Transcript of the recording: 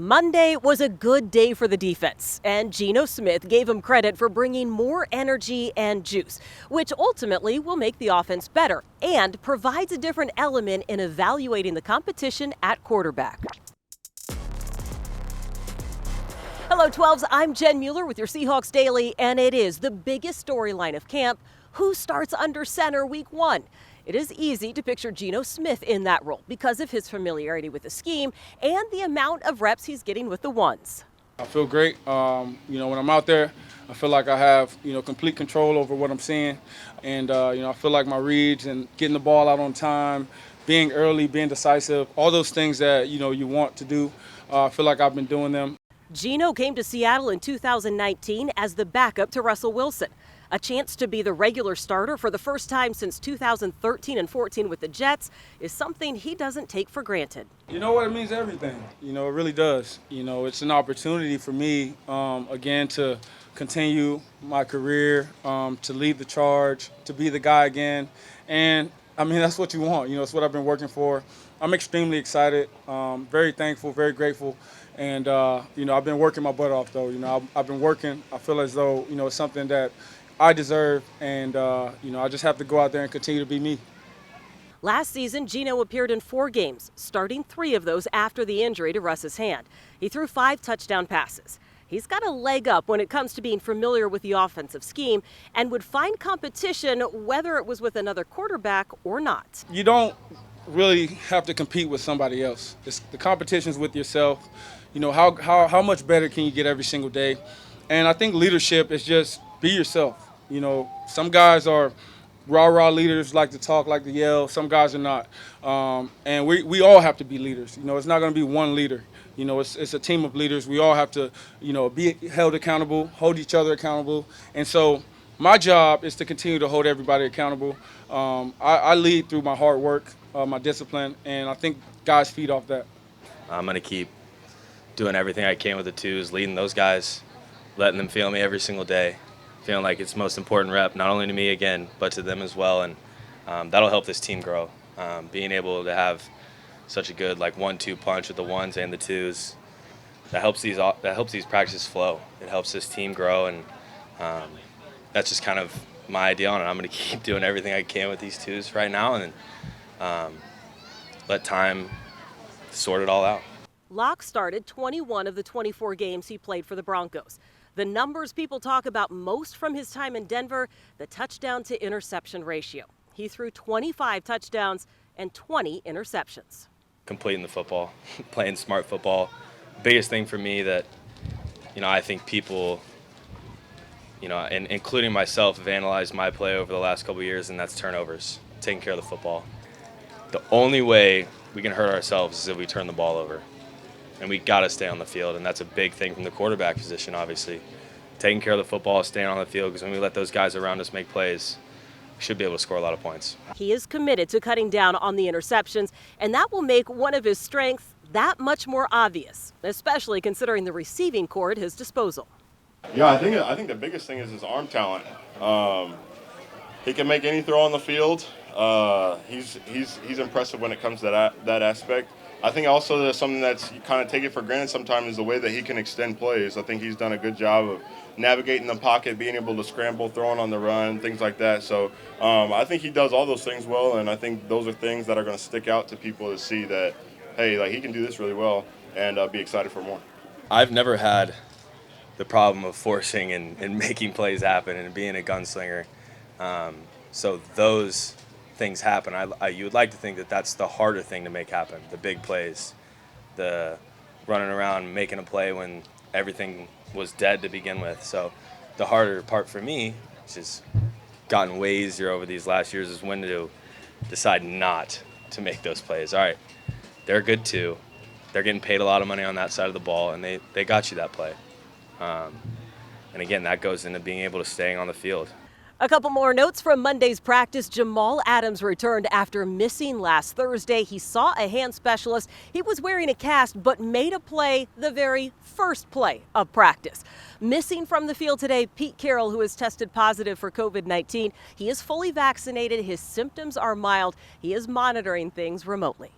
Monday was a good day for the defense, and Geno Smith gave him credit for bringing more energy and juice, which ultimately will make the offense better and provides a different element in evaluating the competition at quarterback. Hello 12s, I'm Jen Mueller with your Seahawks Daily, and it is the biggest storyline of camp. Who starts under center week 1? It is easy to picture Geno Smith in that role because of his familiarity with the scheme and the amount of reps he's getting with the ones. I feel great. When I'm out there, I feel like I have, complete control over what I'm seeing. And, I feel like my reads and getting the ball out on time, being early, being decisive, all those things that, you want to do, I feel like I've been doing them. Geno came to Seattle in 2019 as the backup to Russell Wilson. A chance to be the regular starter for the first time since 2013 and 14 with the Jets is something he doesn't take for granted. You know what? It means everything. It really does. It's an opportunity for me, again, to continue my career, to lead the charge, to be the guy again. And, that's what you want. It's what I've been working for. I'm extremely excited, very thankful, very grateful. And, I've been working my butt off, though. I've been working. I feel as though, it's something that I deserve, and, I just have to go out there and continue to be me. Last season, Geno appeared in 4 games, starting 3 of those after the injury to Russ's hand. He threw 5 touchdown passes. He's got a leg up when it comes to being familiar with the offensive scheme and would find competition whether it was with another quarterback or not. You don't really have to compete with somebody else. The competition's with yourself. How much better can you get every single day? And I think leadership is just be yourself. Some guys are rah-rah leaders, like to talk, like to yell. Some guys are not. And we all have to be leaders. It's not going to be one leader. It's a team of leaders. We all have to, be held accountable, hold each other accountable. And so my job is to continue to hold everybody accountable. I lead through my hard work, my discipline, and I think guys feed off that. I'm going to keep doing everything I can with the twos, leading those guys, letting them feel me every single day. Feeling like it's the most important rep, not only to me again, but to them as well, and that'll help this team grow. Being able to have such a good 1-2 punch with the ones and the twos, that helps these practices flow. It helps this team grow, and that's just kind of my idea on it. I'm going to keep doing everything I can with these twos right now, and let time sort it all out. Locke started 21 of the 24 games he played for the Broncos. The numbers people talk about most from his time in Denver, the touchdown to interception ratio. He threw 25 touchdowns and 20 interceptions. Completing the football, playing smart football. Biggest thing for me that, I think people, and including myself, have analyzed my play over the last couple of years, and that's turnovers, taking care of the football. The only way we can hurt ourselves is if we turn the ball over. And we got to stay on the field, and that's a big thing from the quarterback position, obviously. Taking care of the football, staying on the field, because when we let those guys around us make plays, we should be able to score a lot of points. He is committed to cutting down on the interceptions, and that will make one of his strengths that much more obvious, especially considering the receiving core at his disposal. Yeah, I think the biggest thing is his arm talent. He can make any throw on the field. He's impressive when it comes to that aspect. I think also there's something that's you kind of take it for granted sometimes is the way that he can extend plays. I think he's done a good job of navigating the pocket, being able to scramble, throwing on the run, things like that. So I think he does all those things well, and I think those are things that are going to stick out to people to see that, hey, he can do this really well and be excited for more. I've never had the problem of forcing and making plays happen and being a gunslinger. So those things happen. You would like to think that that's the harder thing to make happen, the big plays, the running around making a play when everything was dead to begin with. So the harder part for me, which has gotten way easier over these last years, is when to decide not to make those plays. All right, they're good too. They're getting paid a lot of money on that side of the ball, and they got you that play. And again, that goes into being able to stay on the field. A couple more notes from Monday's practice. Jamal Adams returned after missing last Thursday. He saw a hand specialist. He was wearing a cast but made a play the very first play of practice. Missing from the field today, Pete Carroll, who has tested positive for COVID-19. He is fully vaccinated. His symptoms are mild. He is monitoring things remotely.